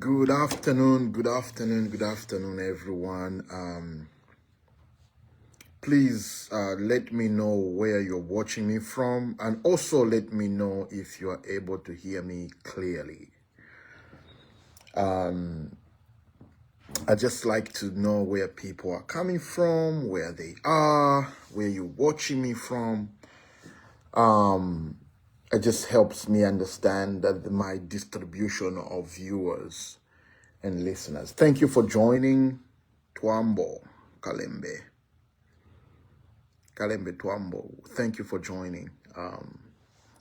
Good afternoon, everyone. Please let me know where you're watching me from, and also let me know if you are able to hear me clearly. I just like to know where people are coming from, where they are, where you're watching me from. It just helps me understand that my distribution of viewers and listeners. Thank you for joining. Twambo Kalembe Twambo. Thank you for joining. I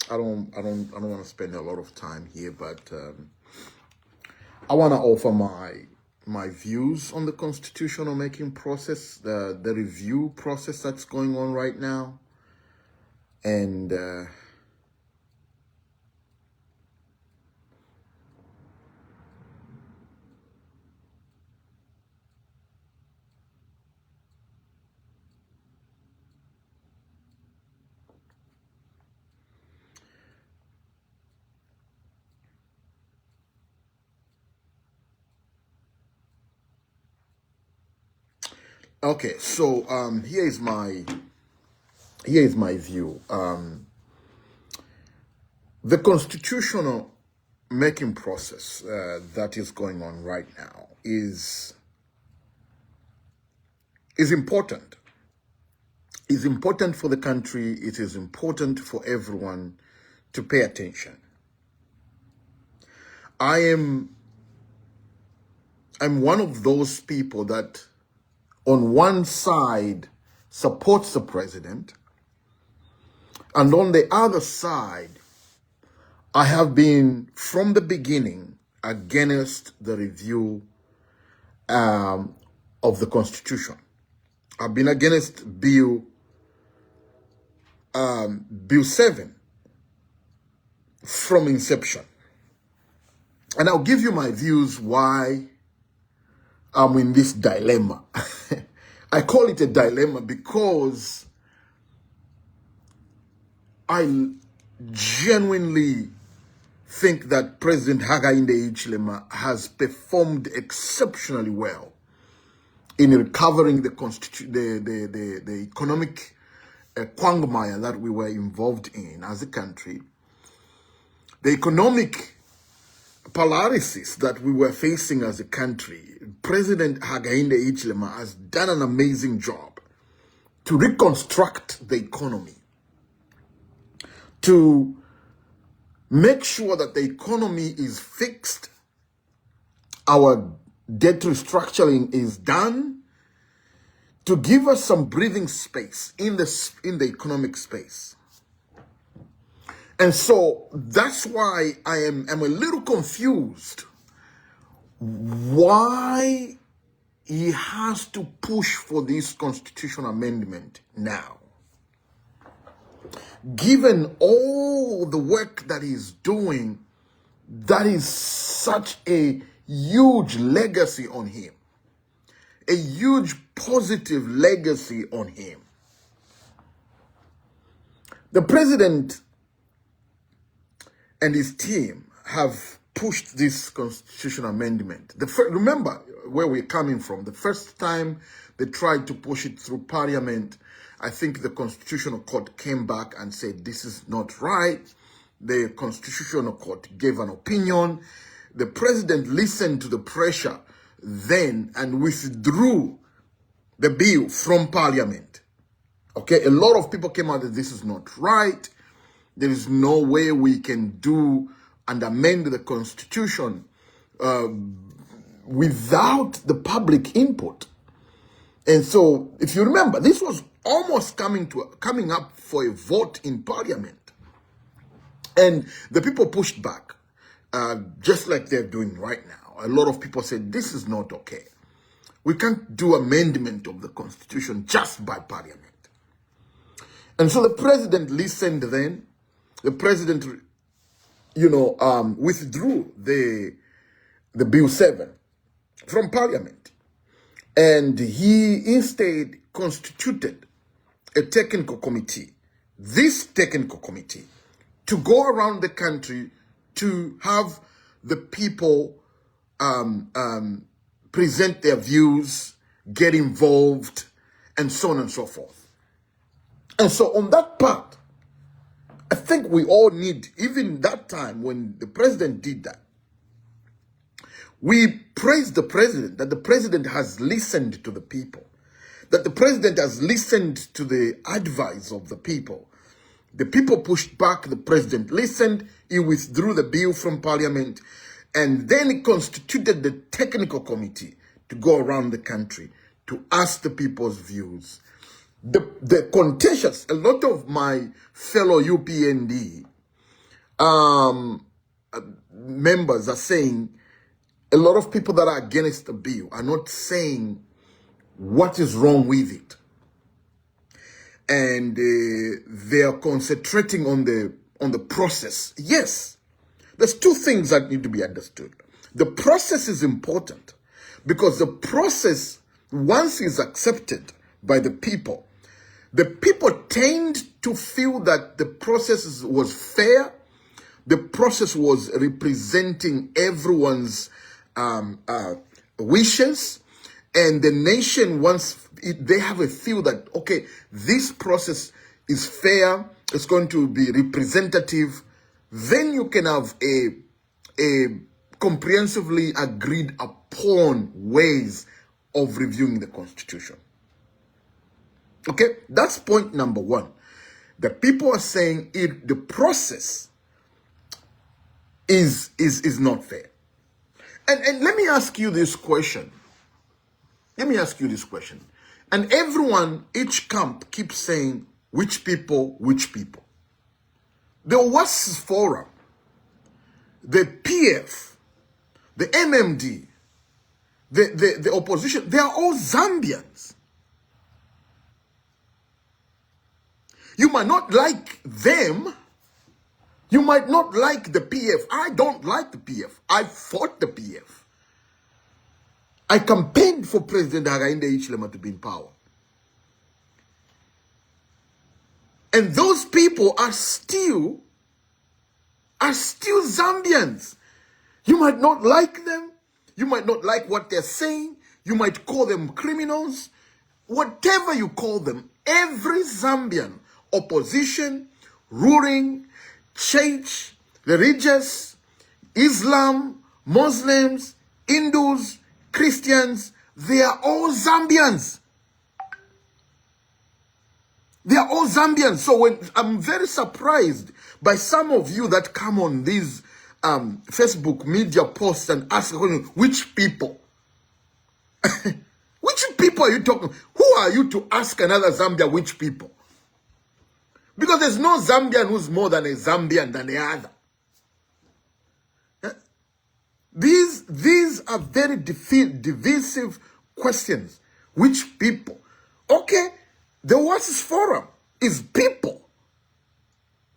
don't want to spend a lot of time here, but I want to offer my views on the constitutional making process, the review process that's going on right now, and okay, so here is my view. The constitutional making process that is going on right now is important. It's important for the country. It is important for everyone to pay attention. I'm one of those people that on one side supports the president, and on the other side, I have been from the beginning against the review of the Constitution. I've been against Bill 7 from inception. And I'll give you my views why I'm in this dilemma. I call it a dilemma because I genuinely think that President Hakainde Hichilema has performed exceptionally well in recovering the economic quagmire that we were involved in as a country, the economic paralysis that we were facing as a country. President Hakainde Hichilema has done an amazing job to reconstruct the economy, to make sure that the economy is fixed, our debt restructuring is done, to give us some breathing space in the economic space. And so that's why I'm a little confused why he has to push for this constitutional amendment now. Given all the work that he's doing, that is such a huge legacy on him, a huge positive legacy on him. The president and his team have pushed this constitutional amendment. Remember where we're coming from. The first time they tried to push it through parliament, I think the Constitutional Court came back and said, this is not right. The Constitutional Court gave an opinion. The president listened to the pressure then and withdrew the bill from parliament. Okay, a lot of people came out that this is not right. There is no way we can do and amend the Constitution without the public input. And so, if you remember, this was almost coming up for a vote in parliament. And the people pushed back, just like they're doing right now. A lot of people said, this is not okay. We can't do amendment of the Constitution just by parliament. And so the president listened then. The president, withdrew the Bill 7 from parliament. And he instead constituted a technical committee, this technical committee, to go around the country to have the people present their views, get involved, and so on and so forth. And so on that part, I think we all need, even that time when the president did that, we praise the president, that the president has listened to the people, that the president has listened to the advice of the people. The people pushed back, the president listened, he withdrew the bill from parliament, and then he constituted the technical committee to go around the country to ask the people's views. The contentious, a lot of my fellow UPND members are saying, a lot of people that are against the bill are not saying what is wrong with it. And they are concentrating on the process. Yes, there's two things that need to be understood. The process is important because the process, once is accepted by the people tend to feel that the process was fair, the process was representing everyone's wishes, and the nation, once they have a feel that, okay, this process is fair, it's going to be representative, then you can have a comprehensively agreed upon ways of reviewing the Constitution. Okay, that's point number one. The people are saying the process is not fair. And let me ask you this question. And everyone, each camp keeps saying, which people, which people. The WAS Forum, the PF, the MMD, the opposition, they are all Zambians. You might not like them. You might not like the PF. I don't like the PF. I fought the PF. I campaigned for President Hakainde Hichilema to be in power. And those people are still Zambians. You might not like them. You might not like what they're saying. You might call them criminals. Whatever you call them, every Zambian, opposition, ruling, church, religious, Islam, Muslims, Hindus, Christians, they are all Zambians. They are all Zambians. So when I'm very surprised by some of you that come on these Facebook media posts and ask, which people? Which people are you talking? Who are you to ask another Zambia which people? Because there's no Zambian who's more than a Zambian than the other. These are very divisive questions. Which people? Okay, the WAS Forum is people.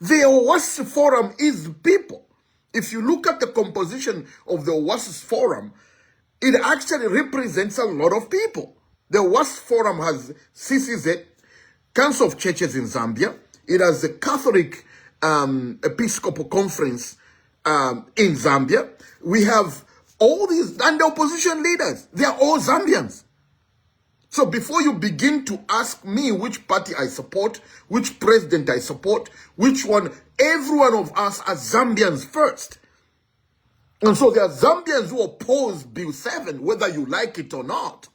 The WAS Forum is people. If you look at the composition of the WAS Forum, it actually represents a lot of people. The WAS Forum has CCZ, Council of Churches in Zambia. It has the Catholic Episcopal Conference in Zambia. We have all these, and the opposition leaders, they are all Zambians. So before you begin to ask me which party I support, which president I support, which one, every one of us are Zambians first. And so there are Zambians who oppose Bill 7, whether you like it or not.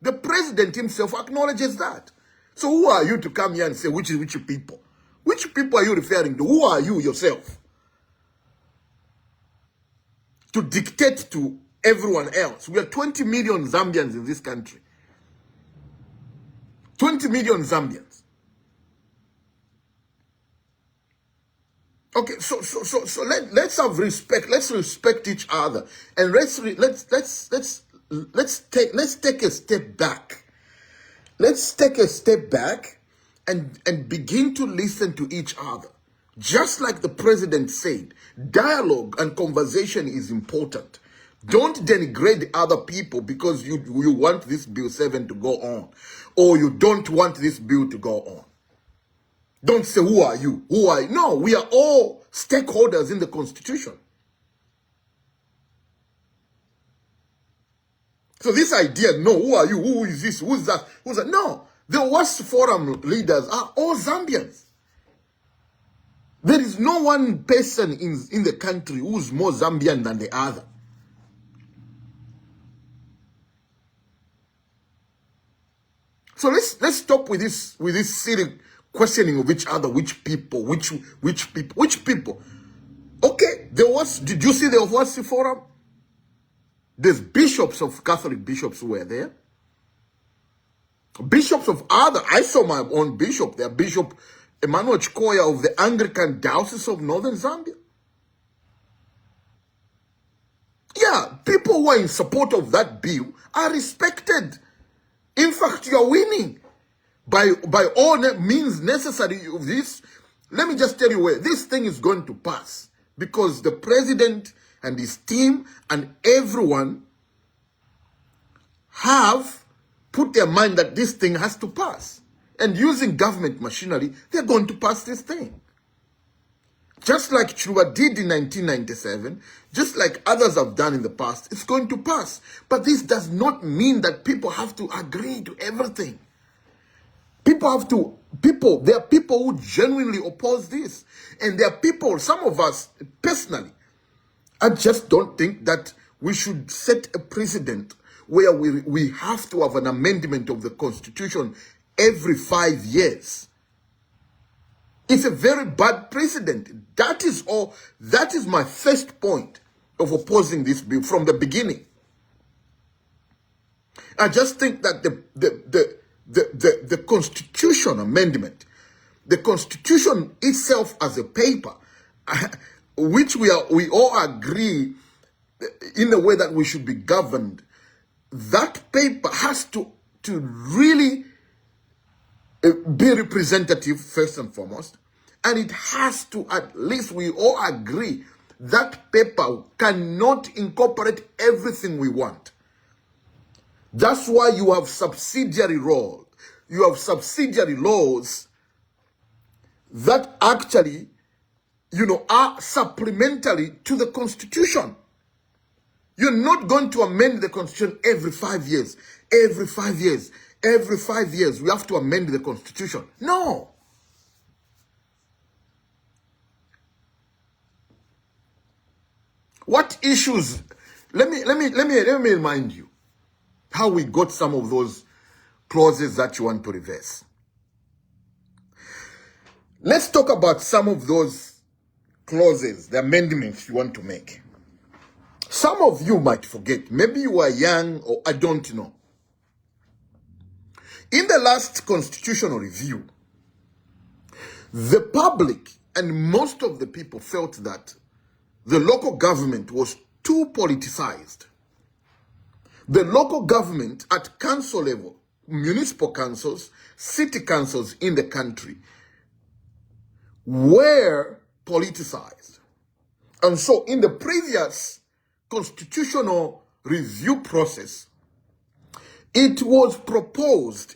The president himself acknowledges that. So who are you to come here and say which people? Which people are you referring to? Who are you yourself to dictate to everyone else? We are 20 million Zambians in this country. 20 million Zambians. Okay, so let's have respect. Let's respect each other, and let's take a step back. Let's take a step back and begin to listen to each other. Just like the president said, dialogue and conversation is important. Don't denigrate other people because you want this Bill 7 to go on, or you don't want this bill to go on. Don't say, who are you? Who are you? No, we are all stakeholders in the Constitution. So this idea, no, who are you? Who is this? Who's that? Who's that? No, the worst forum leaders are all Zambians. There is no one person in the country who's more Zambian than the other. So let's stop with this silly questioning of each other. Which people? Which people? Okay, did you see the Ohuasi Forum? There's bishops of Catholic bishops who were there. Bishops of other, I saw my own bishop there, Bishop Emmanuel Chikoya of the Anglican Diocese of Northern Zambia. Yeah, people who are in support of that bill are respected. In fact, you are winning by all means necessary of this. Let me just tell you where this thing is going to pass, because the president and his team and everyone have put their mind that this thing has to pass. And using government machinery, they're going to pass this thing. Just like Chiluba did in 1997, just like others have done in the past, it's going to pass. But this does not mean that people have to agree to everything. There are people who genuinely oppose this. And there are people, some of us personally, I just don't think that we should set a precedent where we have to have an amendment of the Constitution every 5 years. It's a very bad precedent. That is all. That is my first point of opposing this bill from the beginning. I just think that the Constitution amendment, the Constitution itself as a paper, which we all agree in the way that we should be governed, that paper has to really be representative first and foremost, and it has to, at least we all agree, that paper cannot incorporate everything we want. That's why you have subsidiary laws. You have subsidiary laws that actually, are supplementary to the Constitution. You're not going to amend the Constitution every 5 years. Every 5 years. Every 5 years, we have to amend the Constitution. No. What issues? Let me remind you how we got some of those clauses that you want to reverse. Let's talk about some of those clauses, the amendments you want to make. Some of you might forget. Maybe you are young, or I don't know. In the last constitutional review, the public and most of the people felt that the local government was too politicized. The local government at council level, municipal councils, city councils in the country were politicized. And so in the previous constitutional review process, it was proposed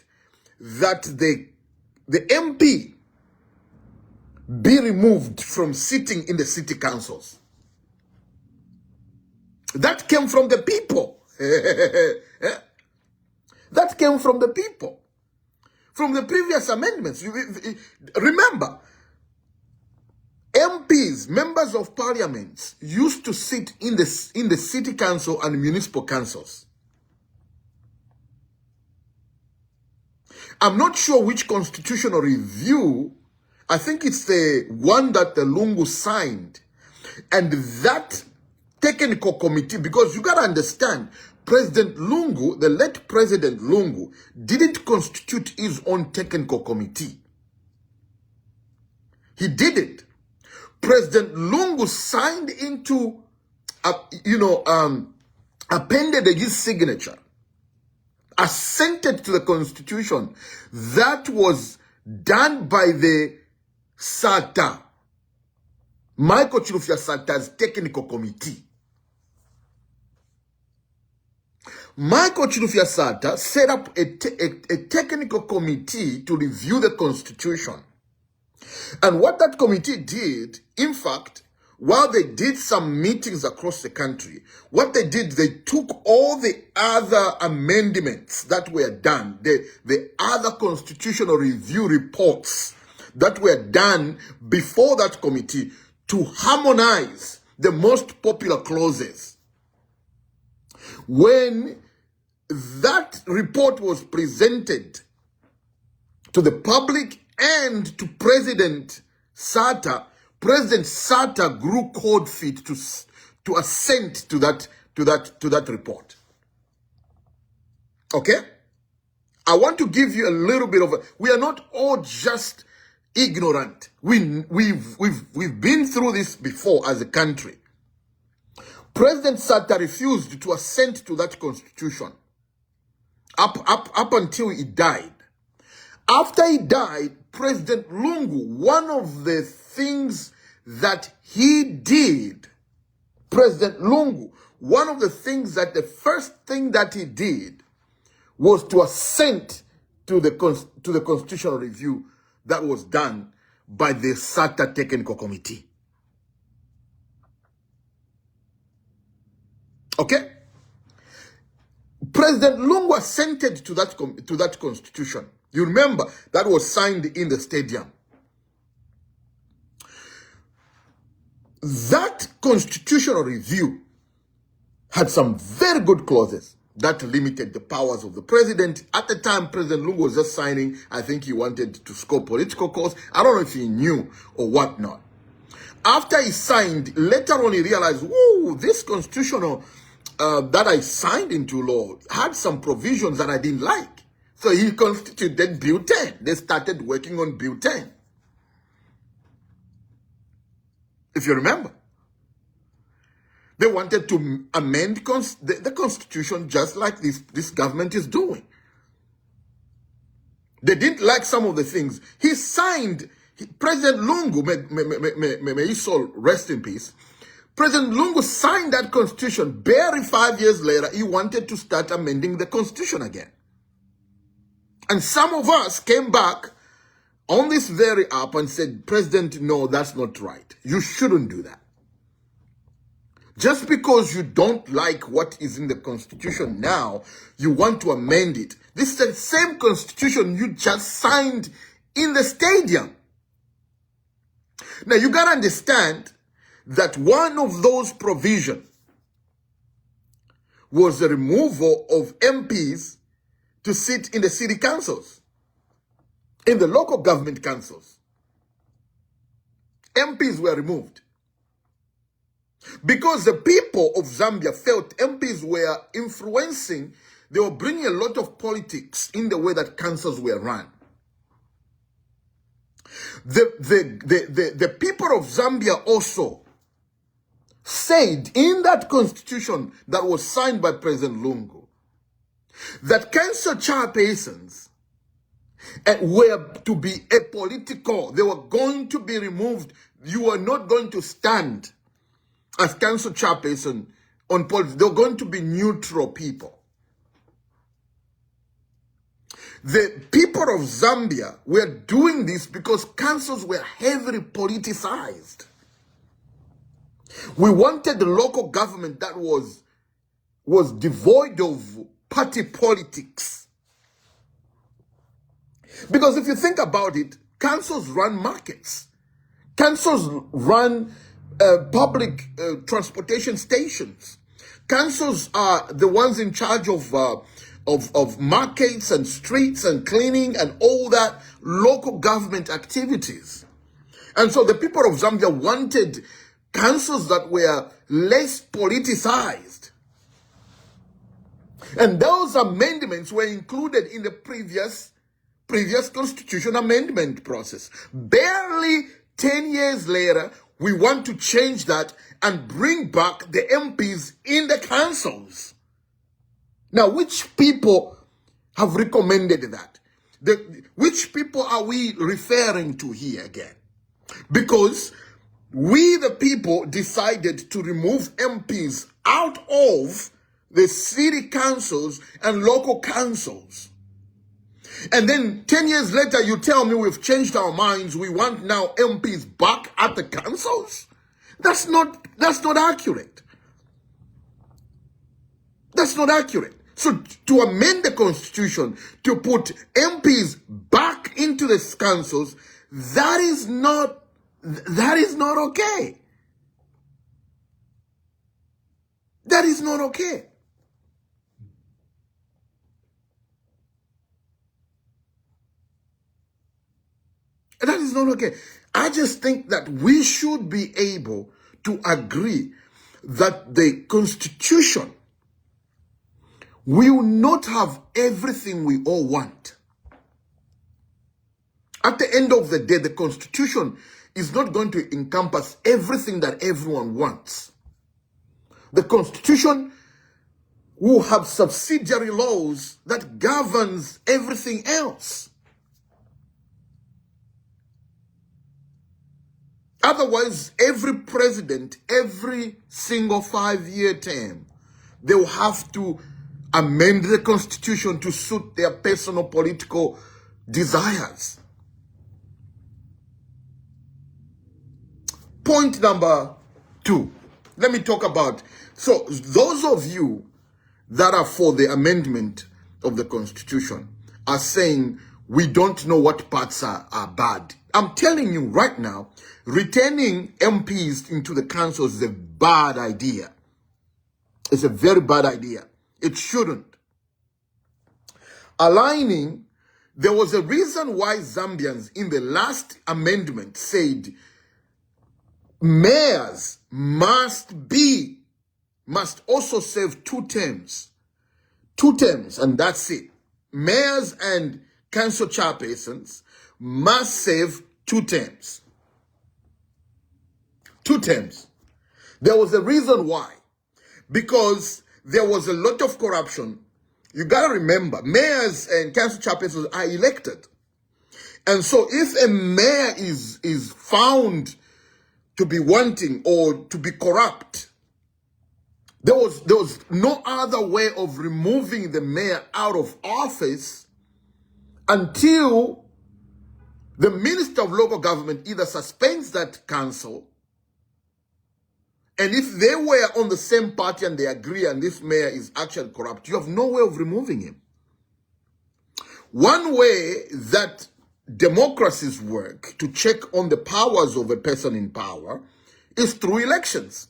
that the MP be removed from sitting in the city councils. That came from the people. That came from the people. From the previous amendments. Remember, MPs, members of parliaments, used to sit in the city council and municipal councils. I'm not sure which constitutional review. I think it's the one that the Lungu signed. And that technical committee, because you got to understand, President Lungu, the late President Lungu, didn't constitute his own technical committee. He didn't. President Lungu signed into, appended his signature, assented to the Constitution that was done by the SATA, Michael Chilufya Sata's technical committee. Michael Chilufya Sata set up a technical committee to review the Constitution. And what that committee did, in fact, while they did some meetings across the country, what they did, they took all the other amendments that were done, the other constitutional review reports that were done before that committee to harmonize the most popular clauses. When that report was presented to the public and to President Sata grew cold feet to assent to that report. Okay? I want to give you a little bit of we are not all just ignorant. We've been through this before as a country. President Sata refused to assent to that constitution up until he died. After he died, President Lungu, one of the things that he did, President Lungu, one of the things that the first thing that he did was to assent to the constitutional review that was done by the Sata Technical Committee. Okay? President Lungu assented to that constitution. You remember, that was signed in the stadium. That constitutional review had some very good clauses that limited the powers of the president. At the time, President Lungu was just signing. I think he wanted to score political cause. I don't know if he knew or whatnot. After he signed, later on he realized, whoa, this constitutional that I signed into law had some provisions that I didn't like. So he constituted Bill 10. They started working on Bill 10. If you remember. They wanted to amend the Constitution just like this government is doing. They didn't like some of the things. He signed, President Lungu, may his soul rest in peace. President Lungu signed that Constitution. Barely 5 years later, he wanted to start amending the Constitution again. And some of us came back on this very app and said, President, no, that's not right. You shouldn't do that. Just because you don't like what is in the Constitution now, you want to amend it. This is the same Constitution you just signed in the stadium. Now, you got to understand that one of those provisions was the removal of MPs to sit in the city councils, in the local government councils. MPs were removed because the people of Zambia felt MPs were influencing, they were bringing a lot of politics in the way that councils were run. The people of Zambia also said in that constitution that was signed by President Lungu that council chairpersons were to be apolitical. They were going to be removed. You were not going to stand as council chairperson on politics. They were going to be neutral people. The people of Zambia were doing this because councils were heavily politicized. We wanted the local government that was devoid of party politics. Because if you think about it, councils run markets. Councils run public transportation stations. Councils are the ones in charge of markets and streets and cleaning and all that local government activities. And so the people of Zambia wanted councils that were less politicized. And those amendments were included in the previous constitution amendment process. Barely 10 years later, we want to change that and bring back the MPs in the councils. Now, which people have recommended that? Which people are we referring to here again? Because we, the people, decided to remove MPs out of the city councils and local councils. And then 10 years later, you tell me we've changed our minds. We want now MPs back at the councils. That's not accurate. That's not accurate. So to amend the constitution, to put MPs back into the councils, that is not okay. That is not okay. That is not okay. I just think that we should be able to agree that the constitution will not have everything we all want. At the end of the day, the constitution is not going to encompass everything that everyone wants. The constitution will have subsidiary laws that governs everything else. Otherwise, every president, every single 5-year term, they will have to amend the constitution to suit their personal political desires. Point number 2. Let me talk about, so those of you that are for the amendment of the constitution are saying we don't know what parts are bad. I'm telling you right now, returning MPs into the council is a bad idea. It's a very bad idea. It shouldn't. Aligning, there was a reason why Zambians in the last amendment said mayors must also serve 2 terms. 2 terms, and that's it. Mayors and council chairpersons must serve 2 terms. 2 terms. There was a reason why. Because there was a lot of corruption. You got to remember, mayors and council chairpersons are elected. And so if a mayor is found to be wanting or to be corrupt, there was no other way of removing the mayor out of office until the Minister of Local Government either suspends that council, and if they were on the same party and they agree and this mayor is actually corrupt, you have no way of removing him. One way that democracies work to check on the powers of a person in power is through elections.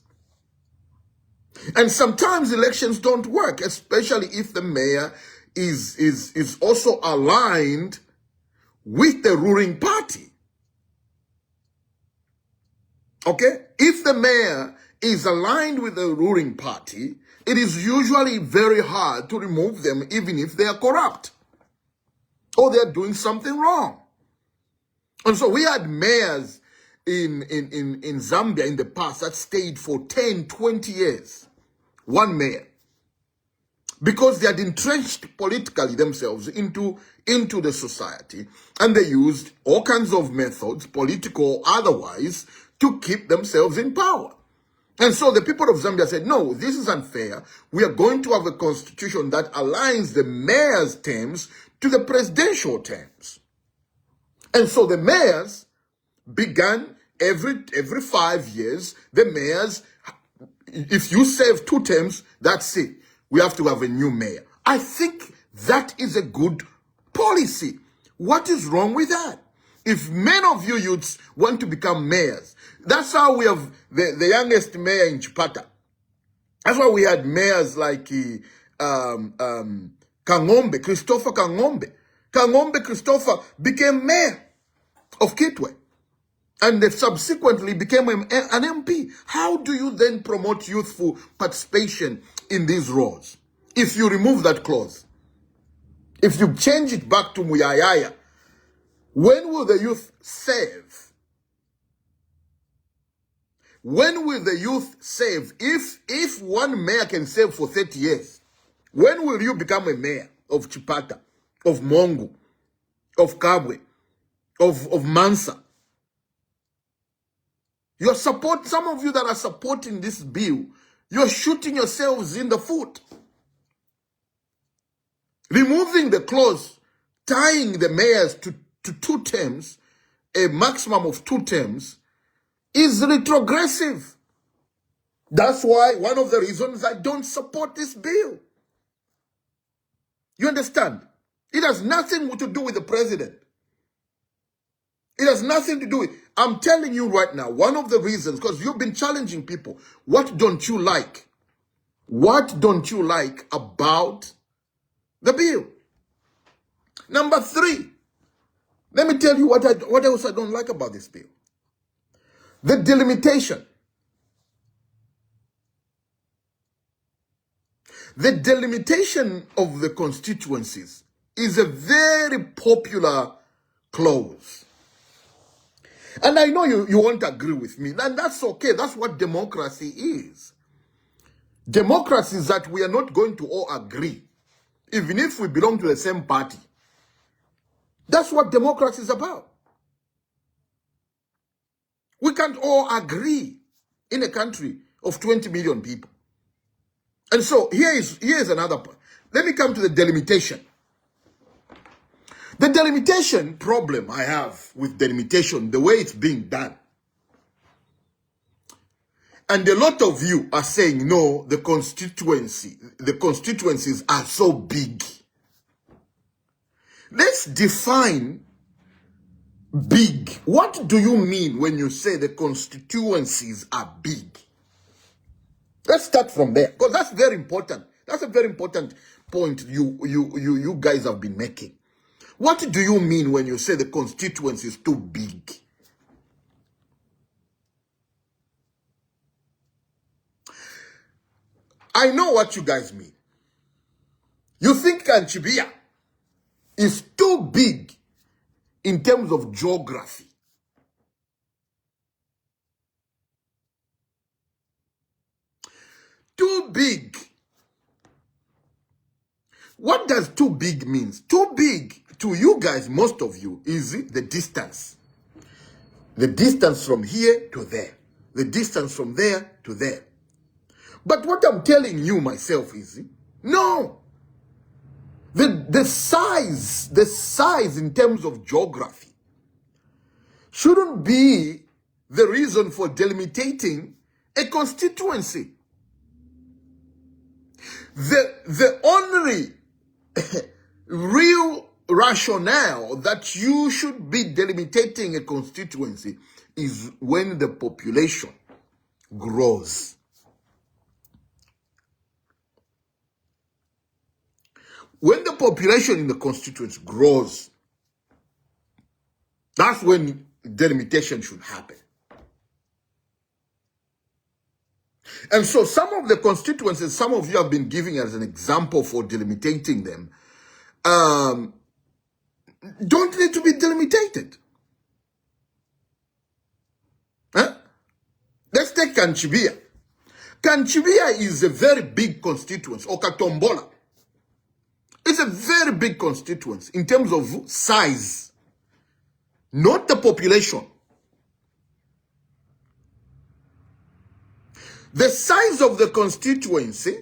And sometimes elections don't work, especially if the mayor is also aligned with the ruling party. Okay? If the mayor is aligned with the ruling party, it is usually very hard to remove them even if they are corrupt or they are doing something wrong. And so we had mayors in Zambia in the past that stayed for 10, 20 years. One mayor. Because they had entrenched politically themselves into the society, and they used all kinds of methods, political or otherwise, to keep themselves in power. And so the people of Zambia said, no, this is unfair. We are going to have a constitution that aligns the mayor's terms to the presidential terms. And so the mayors began every 5 years, the mayors, if you serve 2 terms, that's it. We have to have a new mayor. I think that is a good policy. What is wrong with that? If many of you youths want to become mayors, that's how we have the youngest mayor in Chipata. That's why we had mayors like Kangombe, Christopher Kangombe. Kangombe Christopher became mayor of Kitwe and they subsequently became an MP. How do you then promote youthful participation in these roles if you remove that clause? If you change it back to Muyayaya, when will the youth serve? When will the youth serve? If one mayor can serve for 30 years, when will you become a mayor of Chipata, of Mongo, of Kabwe, of Mansa? Some of you that are supporting this bill, you're shooting yourselves in the foot. Removing the clause, tying the mayors to 2 terms, a maximum of 2 terms, is retrogressive. That's why one of the reasons I don't support this bill. You understand? It has nothing to do with the president. It has nothing to do with, I'm telling you right now, one of the reasons, because you've been challenging people, what don't you like? What don't you like about the bill? Number 3, let me tell you what else I don't like about this bill. The delimitation. The delimitation of the constituencies is a very popular clause. And I know you won't agree with me, and that's okay. That's what democracy is. Democracy is that we are not going to all agree, even if we belong to the same party. That's what democracy is about. We can't all agree in a country of 20 million people. And so here is another point. Let me come to the delimitation. The delimitation problem I have with delimitation, the way it's being done. And a lot of you are saying, no, the constituencies are so big. Let's define big. What do you mean when you say the constituencies are big? Let's start from there, because that's very important. That's a very important point you guys have been making. What do you mean when you say the constituency is too big? I know what you guys mean. You think Kanchibia is too big in terms of geography. Too big. What does too big means? Too big to you guys, most of you, is the distance. The distance from here to there. The distance from there to there. But what I'm telling you myself is, no. The size in terms of geography shouldn't be the reason for delimiting a constituency. The only real rationale that you should be delimiting a constituency is when the population grows. When the population in the constituency grows, that's when delimitation should happen. And so some of the constituencies, some of you have been giving as an example for delimiting them, don't need to be delimited. Huh? Let's take Kanchibia. Kanchibia is a very big constituency, or Katombola. It's a very big constituency in terms of size, not the population. The size of the constituency,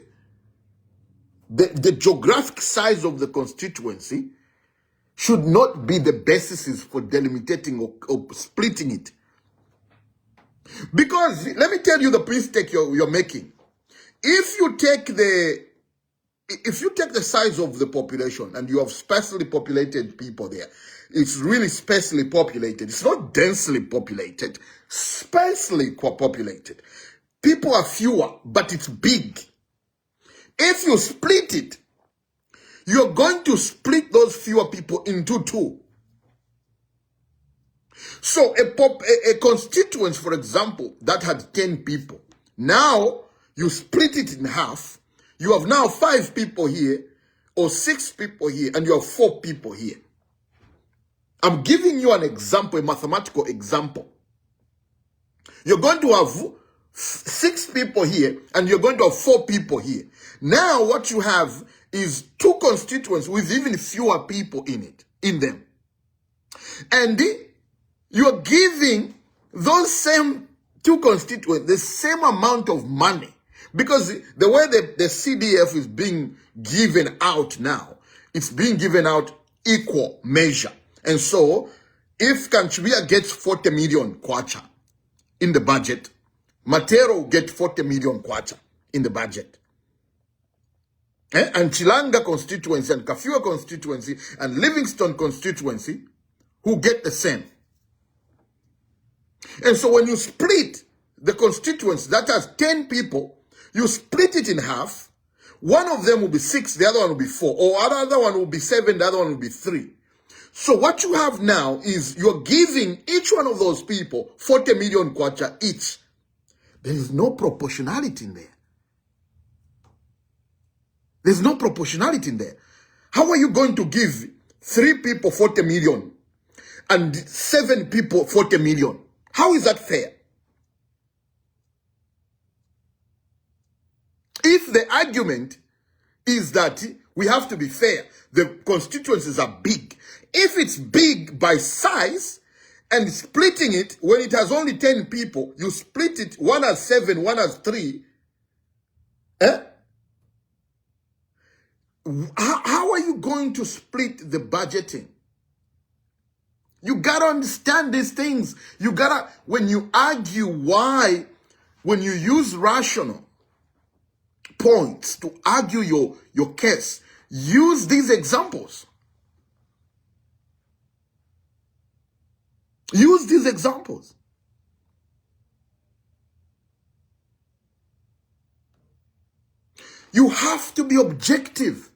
the geographic size of the constituency, should not be the basis for delimiting or splitting it. Because, let me tell you the mistake you're making. If you take the size of the population and you have sparsely populated people there, it's really sparsely populated. It's not densely populated, sparsely populated. People are fewer, but it's big. If you split it, you're going to split those fewer people into two. So a constituency, for example, that had 10 people, now you split it in half. You have now 5 people here, or 6 people here, and you have 4 people here. I'm giving you an example, a mathematical example. You're going to have 6 people here, and you're going to have 4 people here. Now what you have is 2 constituents with even fewer people in them. And you're giving those same 2 constituents the same amount of money. Because the way the CDF is being given out now, it's being given out equal measure. And so, if Kanchibia gets 40 million kwacha in the budget, Matero will get 40 million kwacha in the budget. And Chilanga constituency and Kafua constituency and Livingston constituency who get the same. And so when you split the constituency that has 10 people, you split it in half. One of them will be 6, the other one will be 4. Or the other one will be 7, the other one will be 3. So what you have now is you're giving each one of those people 40 million kwacha each. There is no proportionality in there. There's no proportionality in there. How are you going to give 3 people 40 million and 7 people 40 million? How is that fair? If the argument is that we have to be fair, the constituencies are big. If it's big by size and splitting it, when it has only 10 people, you split it, one has 7, one has 3. How are you going to split the budgeting? You gotta understand these things. You gotta, when you argue why, when you use rational points to argue your case, use these examples. Use these examples. You have to be objective.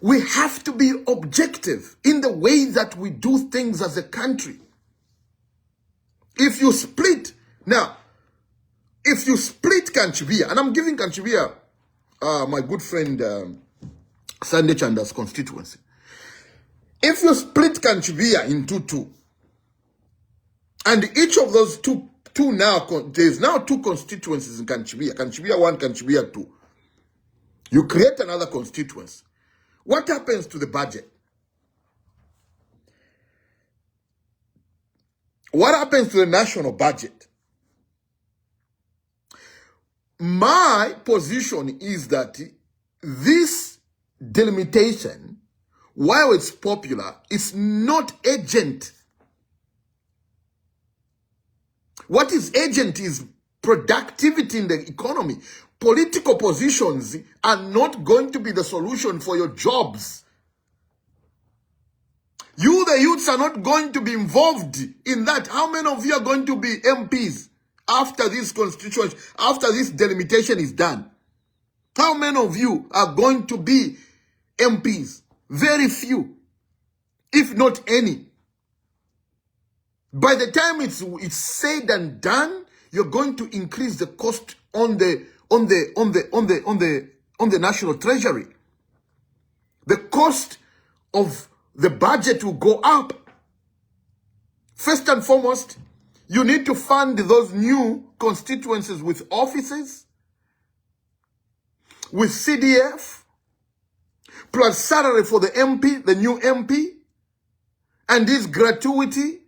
We have to be objective in the way that we do things as a country. If you split, now, if you split Kanchibia, and I'm giving Kanchibia, my good friend Sunday Chanda's constituency. If you split Kanchibia into 2, and each of those two now, there's now 2 constituencies in Kanchibia, Kanchibia 1, Kanchibia 2. You create another constituency. What happens to the budget? What happens to the national budget? My position is that this delimitation, while it's popular, is not urgent. What is urgent is productivity in the economy. Political positions are not going to be the solution for your jobs. You, the youths, are not going to be involved in that. How many of you are going to be MPs after this constitution, after this delimitation is done? How many of you are going to be MPs? Very few, if not any. By the time it's said and done, you're going to increase the cost on the national treasury. The cost of the budget will go up. First and foremost, you need to fund those new constituencies with offices, with CDF, plus salary for the MP, the new MP, and this gratuity.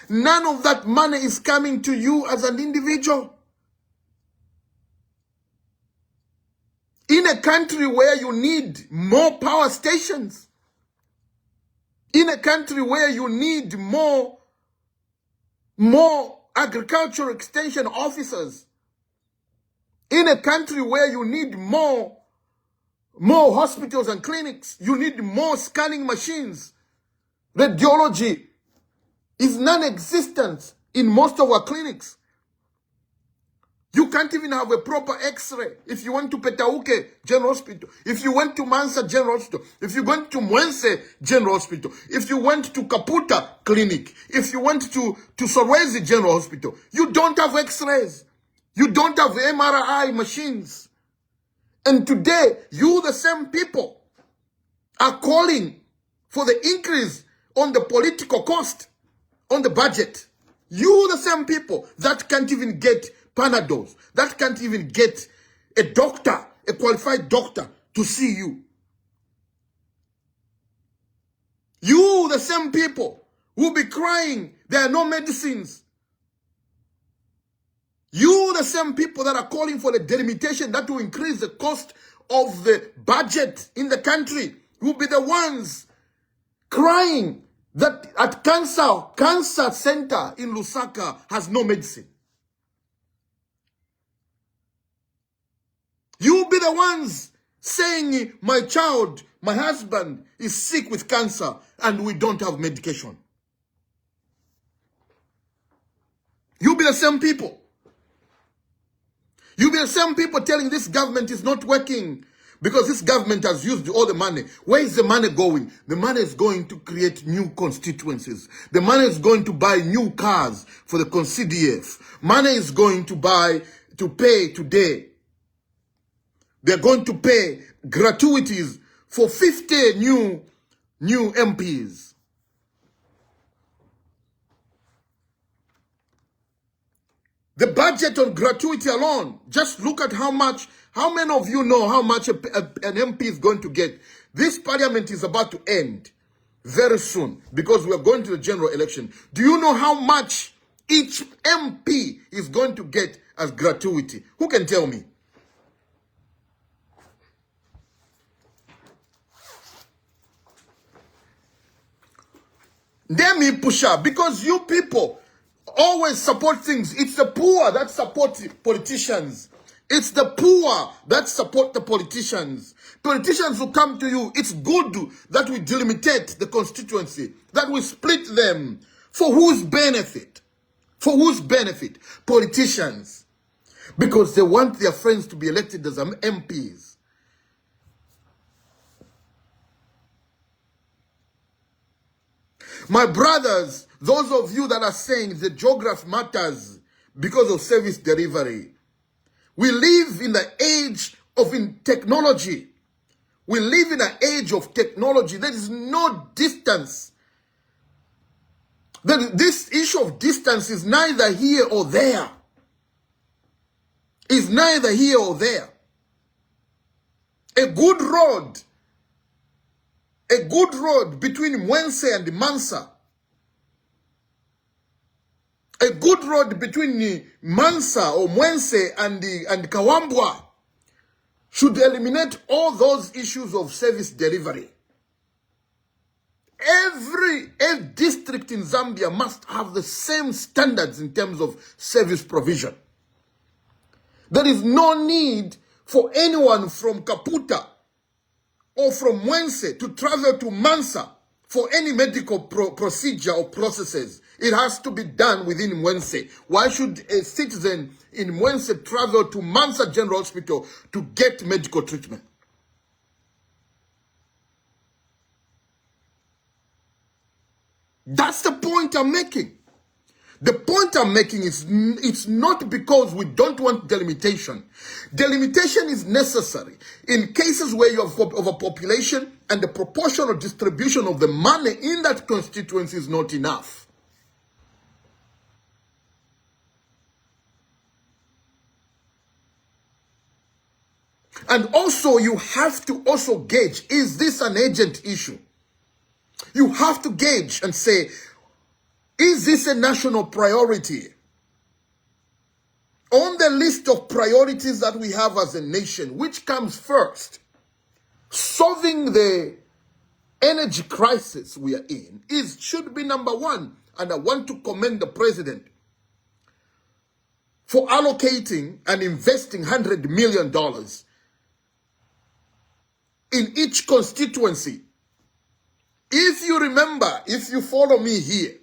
None of that money is coming to you as an individual. In a country where you need more power stations, in a country where you need more agricultural extension officers, in a country where you need more hospitals and clinics, you need more scanning machines. Radiology is non-existent in most of our clinics. You can't even have a proper x-ray. If you went to Petauke General Hospital, if you went to Mansa General Hospital, if you went to Mwense General Hospital, if you went to Kaputa Clinic, if you went to Sorwezi General Hospital, you don't have x-rays. You don't have MRI machines. And today, you, the same people, are calling for the increase on the political cost, on the budget. You, the same people that can't even get Panadols, that can't even get a doctor, a qualified doctor to see you. You, the same people, will be crying there are no medicines. You, the same people that are calling for the delimitation that will increase the cost of the budget in the country, will be the ones crying that at cancer center in Lusaka has no medicine. You be the ones saying, my child, my husband is sick with cancer and we don't have medication. You be the same people. You be the same people telling this government is not working because this government has used all the money. Where is the money going? The money is going to create new constituencies. The money is going to buy new cars for the CDF. Money is going to pay today. They're going to pay gratuities for 50 new MPs. The budget on gratuity alone, just look at how many of you know how much an MP is going to get. This parliament is about to end very soon because we're going to the general election. Do you know how much each MP is going to get as gratuity? Who can tell me? Let me push up because you people always support things. It's the poor that support politicians. It's the poor that support the politicians. Politicians who come to you, it's good that we delimitate the constituency, that we split them. For whose benefit? For whose benefit? Politicians. Because they want their friends to be elected as MPs. My brothers, those of you that are saying the geography matters because of service delivery, we live in the age of technology. We live in an age of technology. There is no distance. This issue of distance is neither here or there. It's neither here or there. A good road between Mwense and Mansa, a good road between Mansa or Mwense and Kawambwa should eliminate all those issues of service delivery. Every district in Zambia must have the same standards in terms of service provision. There is no need for anyone from Kaputa or from Mwense to travel to Mansa for any medical procedure or processes. It has to be done within Mwense. Why should a citizen in Mwense travel to Mansa General Hospital to get medical treatment? That's the point I'm making. The point I'm making is it's not because we don't want delimitation. Delimitation is necessary in cases where you have overpopulation and the proportional distribution of the money in that constituency is not enough. And also you have to also gauge, is this an urgent issue? You have to gauge and say, is this a national priority? On the list of priorities that we have as a nation, which comes first? Solving the energy crisis we are in should be number one. And I want to commend the president for allocating and investing $100 million in each constituency. If you remember, if you follow me here,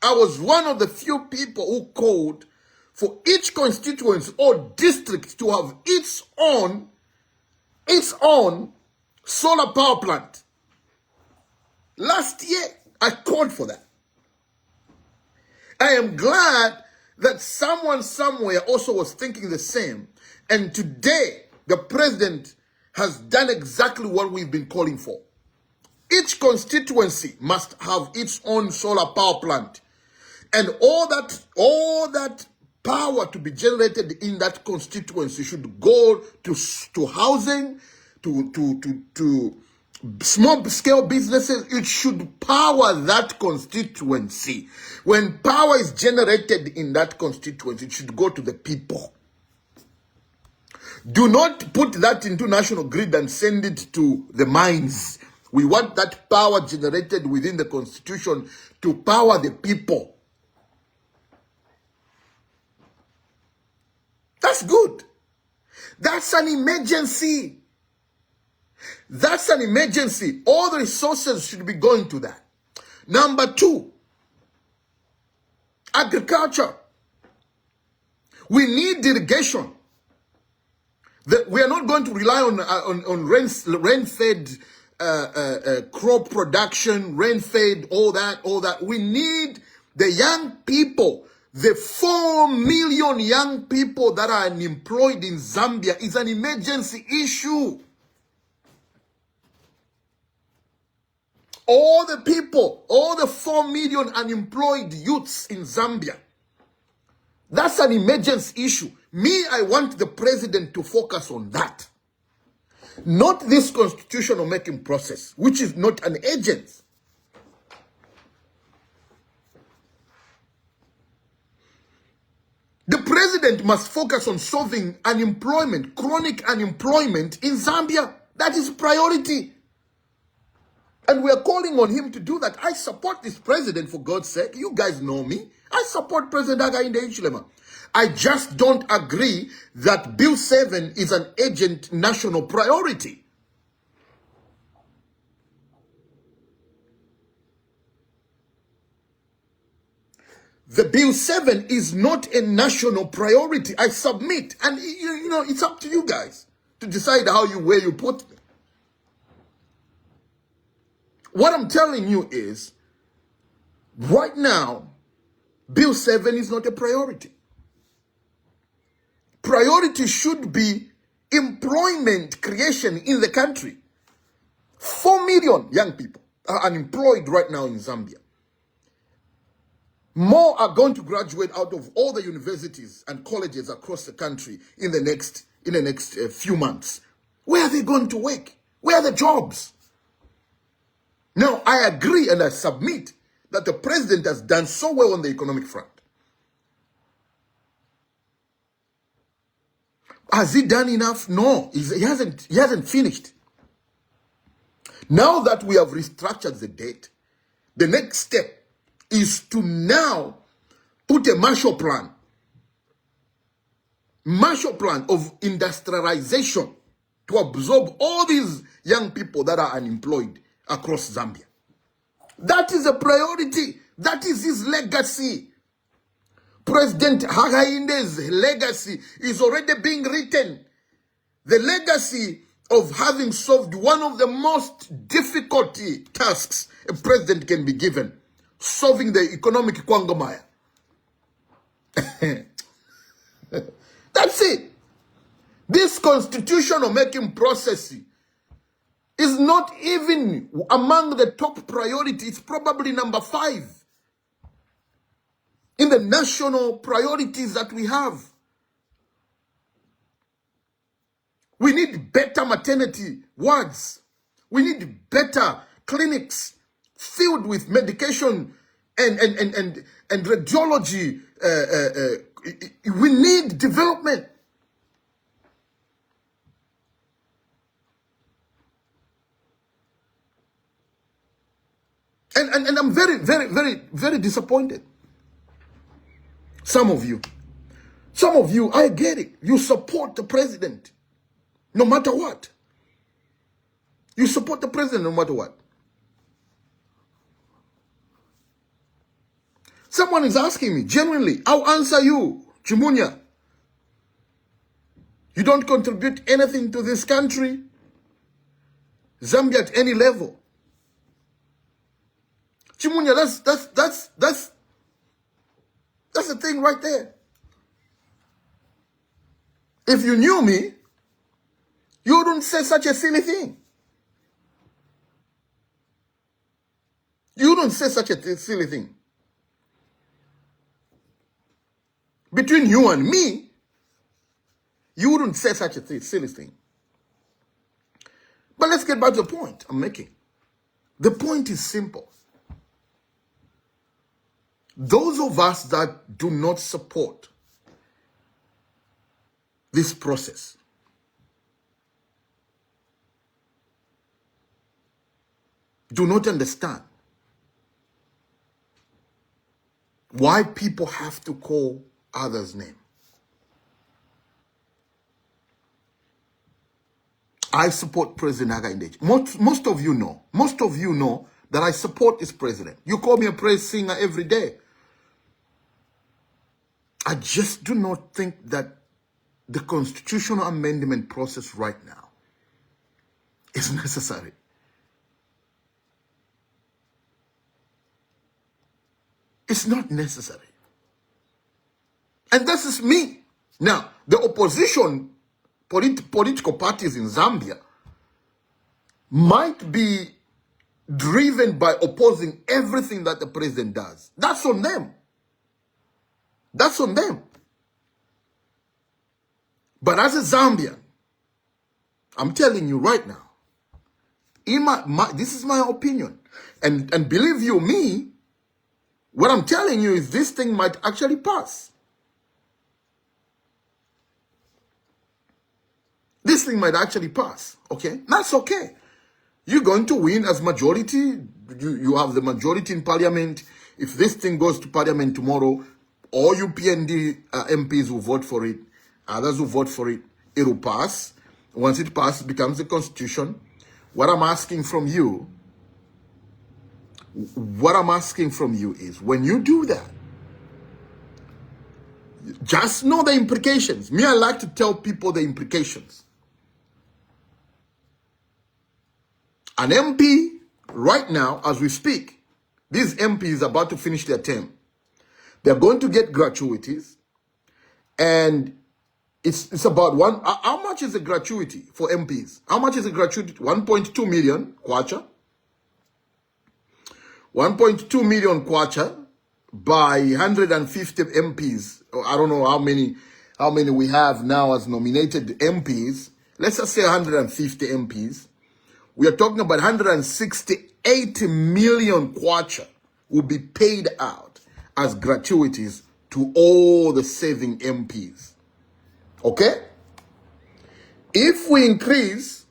I was one of the few people who called for each constituency or district to have its own solar power plant. Last year, I called for that. I am glad that someone somewhere also was thinking the same. And today, the president has done exactly what we've been calling for. Each constituency must have its own solar power plant. And all that power to be generated in that constituency should go to housing, to small scale businesses. It should power that constituency. When power is generated in that constituency, it should go to the people. Do not put that into national grid and send it to the mines We want that power generated within the constitution to power the people. That's good. That's an emergency. That's an emergency. All the resources should be going to that. Number 2, agriculture. We need irrigation. We are not going to rely on rain-fed crop production, rain-fed, all that. We need the young people. The 4 million young people that are unemployed in Zambia is an emergency issue. All the people, all the 4 million unemployed youths in Zambia, that's an emergency issue. Me, I want the president to focus on that. Not this constitutional making process, which is not an agent. The president must focus on solving unemployment, chronic unemployment in Zambia. That is priority. And we are calling on him to do that. I support this president, for God's sake. You guys know me. I support President Hakainde Hichilema. I just don't agree that Bill 7 is an urgent national priority. The Bill 7 is not a national priority. I submit. And, you know, it's up to you guys to decide where you put it. What I'm telling you is, right now, Bill 7 is not a priority. Priority should be employment creation in the country. 4 million young people are unemployed right now in Zambia. More are going to graduate out of all the universities and colleges across the country in the next few months. Where are they going to work? Where are the jobs? Now, I agree and I submit that the president has done so well on the economic front. Has he done enough? No, he hasn't finished. Now that we have restructured the debt, the next step is to now put a Marshall Plan of industrialization to absorb all these young people that are unemployed across Zambia. That is a priority. That is his legacy. President Hakainde's legacy is already being written. The legacy of having solved one of the most difficult tasks a president can be given, solving the economic quagmire. That's it. This constitutional making process is not even among the top priority. It's probably number 5 in the national priorities that we have. We need better maternity wards. We need better clinics filled with medication and radiology. We need development. And I'm very, very, very, very disappointed. Some of you, I get it. You support the president no matter what. You support the president no matter what. Someone is asking me, genuinely, I'll answer you, Chimunya. You don't contribute anything to this country, Zambia at any level. Chimunya, that's the thing right there. If you knew me, you wouldn't say such a silly thing. You wouldn't say such a silly thing. Between you and me, you wouldn't say such a silly thing. But let's get back to the point I'm making. The point is simple. Those of us that do not support this process, do not understand why people have to call others' name. I support President Hakainde. Most of you know that I support this president. You call me a praise singer every day. I just do not think that the constitutional amendment process right now is necessary. It's not necessary. And this is me. Now, the opposition, political parties in Zambia might be driven by opposing everything that the president does. That's on them. That's on them. But as a Zambian, I'm telling you right now, this is my opinion. And believe you me, what I'm telling you is this thing might actually pass. This thing might actually pass, okay? That's okay. You're going to win as majority. You have the majority in parliament. If this thing goes to parliament tomorrow, all UPND MPs will vote for it. Others will vote for it. It will pass. Once it passes, it becomes the constitution. What I'm asking from you is, when you do that, just know the implications. Me, I like to tell people the implications. An MP, right now, as we speak, this MP is about to finish their term. They're going to get gratuities, and it's about how much is the gratuity for MPs? How much is the gratuity? 1.2 million kwacha. 1.2 million kwacha by 150 MPs. I don't know how many we have now as nominated MPs. Let's just say 150 MPs. We are talking about 168 million kwacha will be paid out as gratuities to all the serving MPs. Okay? If we increase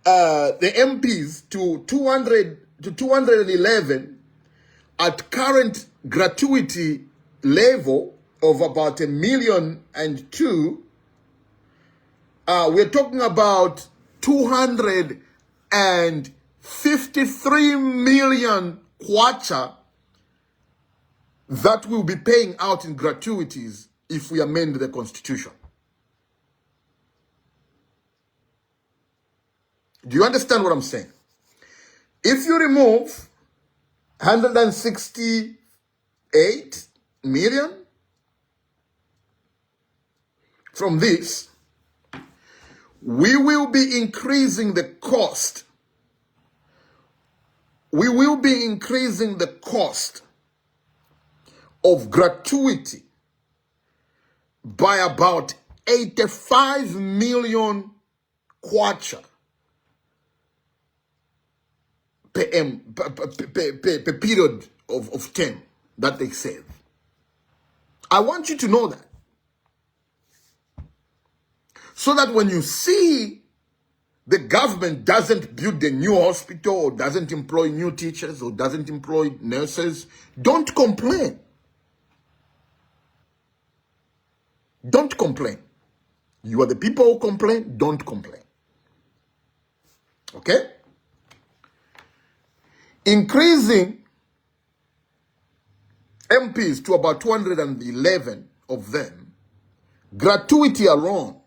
the MPs to 211 at current gratuity level of about 1.2 million, we're talking about 253 million kwacha that will be paying out in gratuities if we amend the constitution. Do you understand what I'm saying? If you remove 168 million from this, we will be increasing the cost. We will be increasing the cost of gratuity by about 85 million kwacha per period of term that they save. I want you to know that. So that when you see the government doesn't build a new hospital or doesn't employ new teachers or doesn't employ nurses, don't complain. Don't complain. You are the people who complain, don't complain. Okay? Increasing MPs to about 211 of them, gratuity alone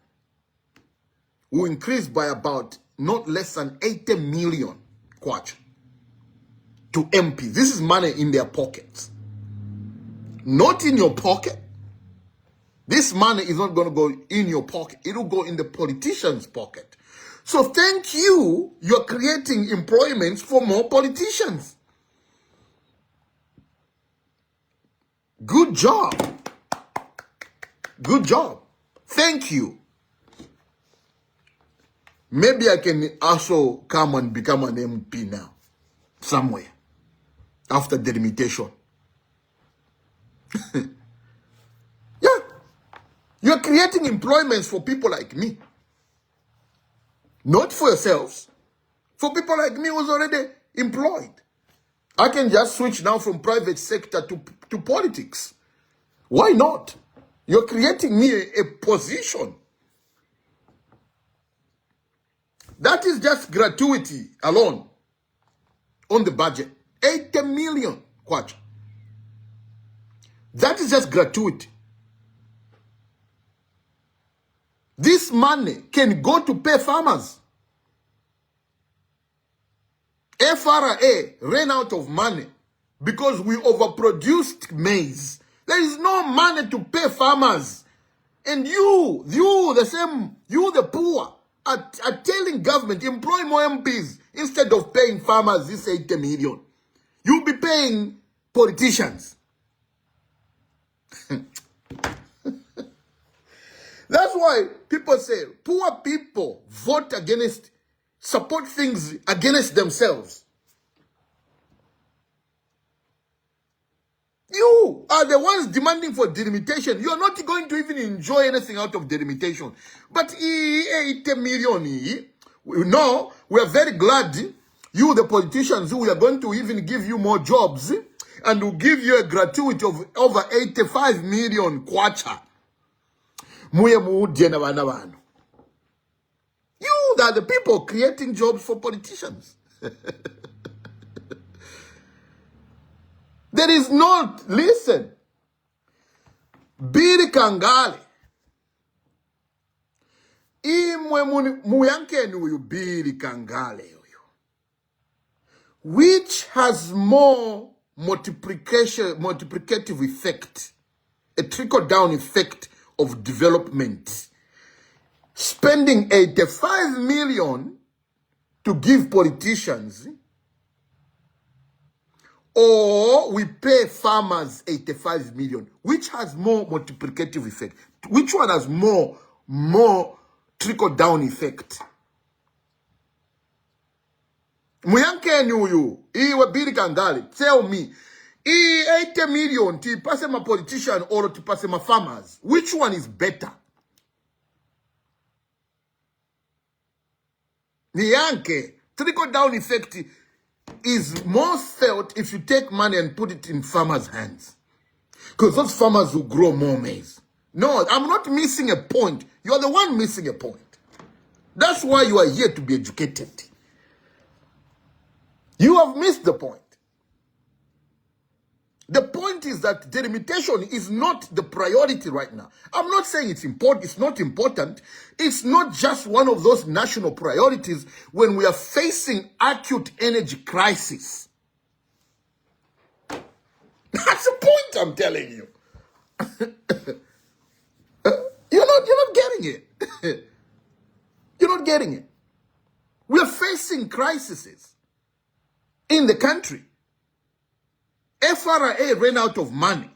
will increase by about not less than 80 million kwacha to MPs. This is money in their pockets. Not in your pocket. This money is not going to go in your pocket. It will go in the politician's pocket. So thank you. You're creating employment for more politicians. Good job. Good job. Thank you. Maybe I can also come and become an MP now. Somewhere. After delimitation. Yeah. You're creating employments for people like me. Not for yourselves. For people like me who's already employed. I can just switch now from private sector to politics. Why not? You're creating me a position. That is just gratuity alone on the budget. 80 million kwacha. That is just gratuity. This money can go to pay farmers. FRA ran out of money because we overproduced maize. There is no money to pay farmers. And you the poor, are telling government, employ more MPs instead of paying farmers this 80 million. You'll be paying politicians. That's why people say poor people vote against, support things against themselves. You are the ones demanding for delimitation. You are not going to even enjoy anything out of delimitation. But 80 million, no, we are very glad you, the politicians, who are going to even give you more jobs and will give you a gratuity of over 85 million kwacha. You are the people creating jobs for politicians. There is not, listen, Biri Kangale. Imwe muyanke nuyu Biri Kangale. Which has more multiplicative effect, a trickle-down effect of development. Spending 85 million to give politicians, or we pay farmers 85 million. Which has more multiplicative effect? Which one has more trickle-down effect? Muyanke nuyu, iwe Biri Kangale, tell me, 80 million to pass a politician or to pass a farmers, which one is better? Niyanke, trickle-down effect is more felt if you take money and put it in farmers' hands. Because those farmers will grow more maize. No, I'm not missing a point. You're the one missing a point. That's why you are here to be educated. You have missed the point. The point is that delimitation is not the priority right now. I'm not saying it's important. It's not important. It's not just one of those national priorities when we are facing acute energy crisis. That's the point I'm telling you. You're not getting it. You're not getting it. We are facing crises in the country. FRA ran out of money.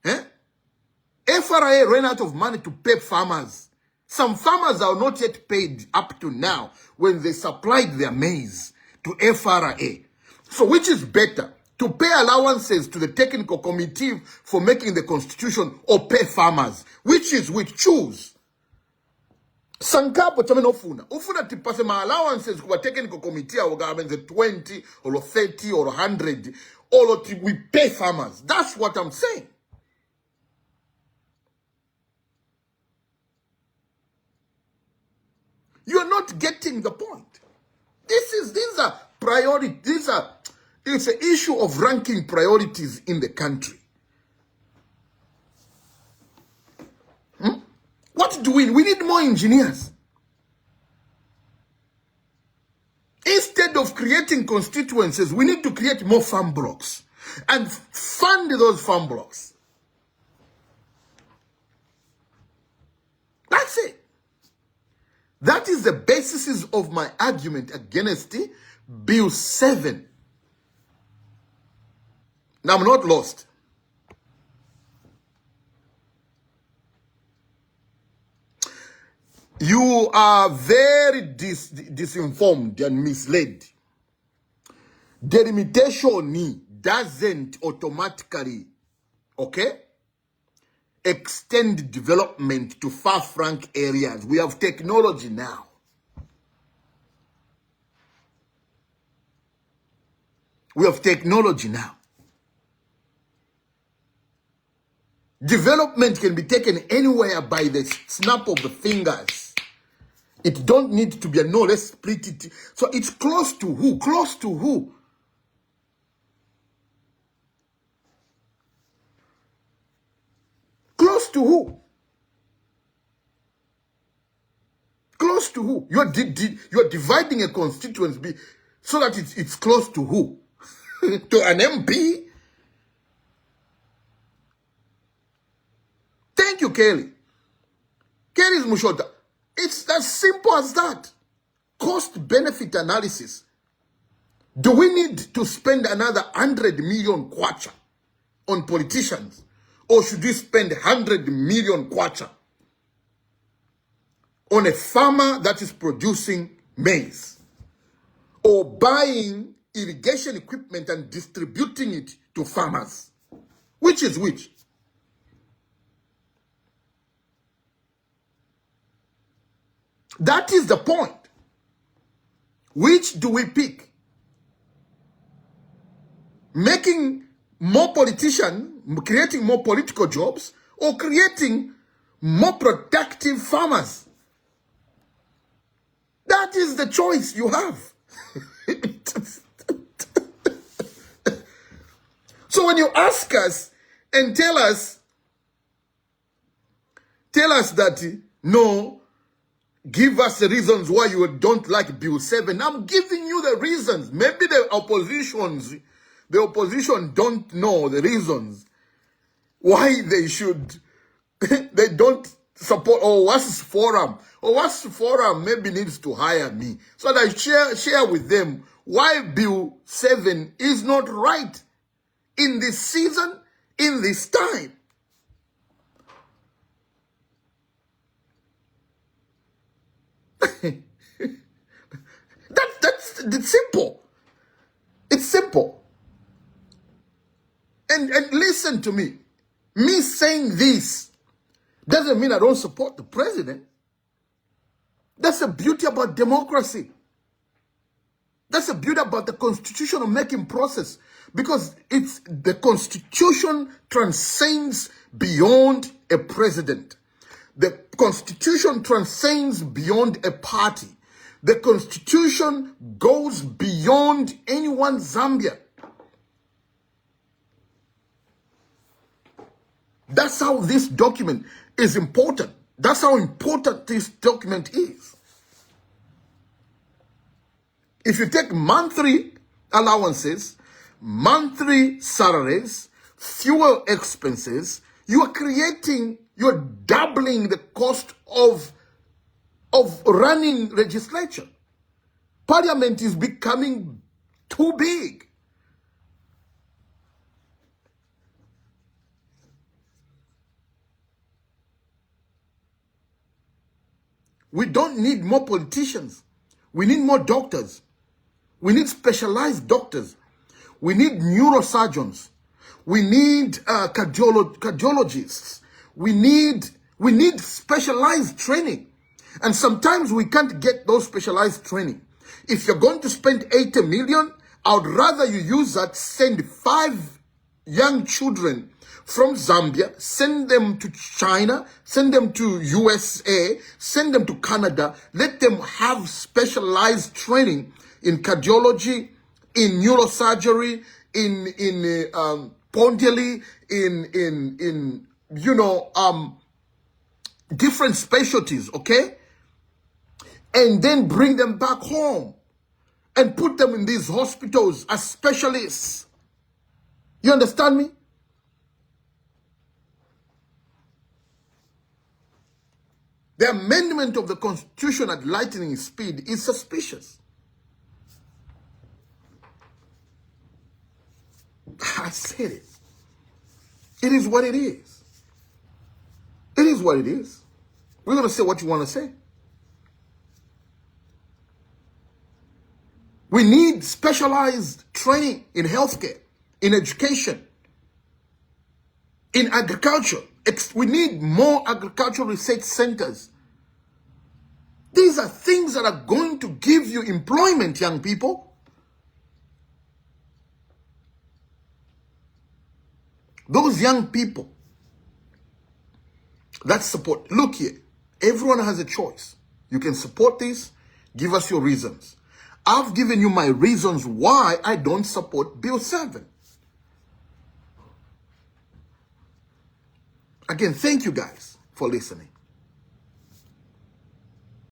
FRA ran out of money to pay farmers. Some farmers are not yet paid up to now when they supplied their maize to FRA. So which is better? To pay allowances to the technical committee for making the constitution or pay farmers? Which is which? Choose. Sankapo chame no ufuna tipase ma allowances kwa technical committee or government 20 or 30 or 100 or we pay farmers. That's what I'm saying. You're not getting the point. These are priorities. It's an issue of ranking priorities in the country. What do we need more engineers. Instead of creating constituencies, we need to create more farm blocks and fund those farm blocks. That's it. That is the basis of my argument against Bill 7. Now, I'm not lost. You are very disinformed and misled. Delimitation doesn't automatically, extend development to far-flung areas. We have technology now. We have technology now. Development can be taken anywhere by the snap of the fingers. It don't need to be a no, let's split it. So it's close to who? Close to who? Close to who? Close to who? You're dividing a constituency so that it's close to who? To an MP? Thank you, Kelly. Kelly's Mushota. It's as simple as that. Cost-benefit analysis. Do we need to spend another 100 million kwacha on politicians? Or should we spend 100 million kwacha on a farmer that is producing maize? Or buying irrigation equipment and distributing it to farmers? Which is which? That is the point. Which do we pick? Making more politicians, creating more political jobs, or creating more productive farmers? That is the choice you have. So when you ask us and tell us that, no, give us the reasons why you don't like Bill 7. I'm giving you the reasons. Maybe the opposition don't know the reasons why they should, they don't support, or WAS Forum. Or WAS Forum maybe needs to hire me so that I share with them why Bill 7 is not right in this season, in this time. It's simple. It's simple. And listen to me. Me saying this doesn't mean I don't support the president. That's the beauty about democracy. That's the beauty about the constitutional making process. Because it's the Constitution transcends beyond a president. The Constitution transcends beyond a party. The Constitution goes beyond anyone Zambia. That's how this document is important. That's how important this document is. If you take monthly allowances, monthly salaries, fuel expenses, you're doubling the cost of running legislature. Parliament is becoming too big. We don't need more politicians. We need more doctors. We need specialized doctors. We need neurosurgeons. We need cardiologists. We need specialized training. And sometimes we can't get those specialized training. If you're going to spend 80 million, I would rather you use that, send 5 young children from Zambia, send them to China, send them to USA, send them to Canada, let them have specialized training in cardiology, in neurosurgery, in pondily, in different specialties, okay? And then bring them back home and put them in these hospitals as specialists. You understand me? The amendment of the Constitution at lightning speed is suspicious. I said it. It is what it is. It is what it is. We're going to say what you want to say. We need specialized training in healthcare, in education, in agriculture. We need more agricultural research centers. These are things that are going to give you employment, young people. Those young people that support, look here, everyone has a choice. You can support this, give us your reasons. I've given you my reasons why I don't support Bill 7. Again, thank you guys for listening.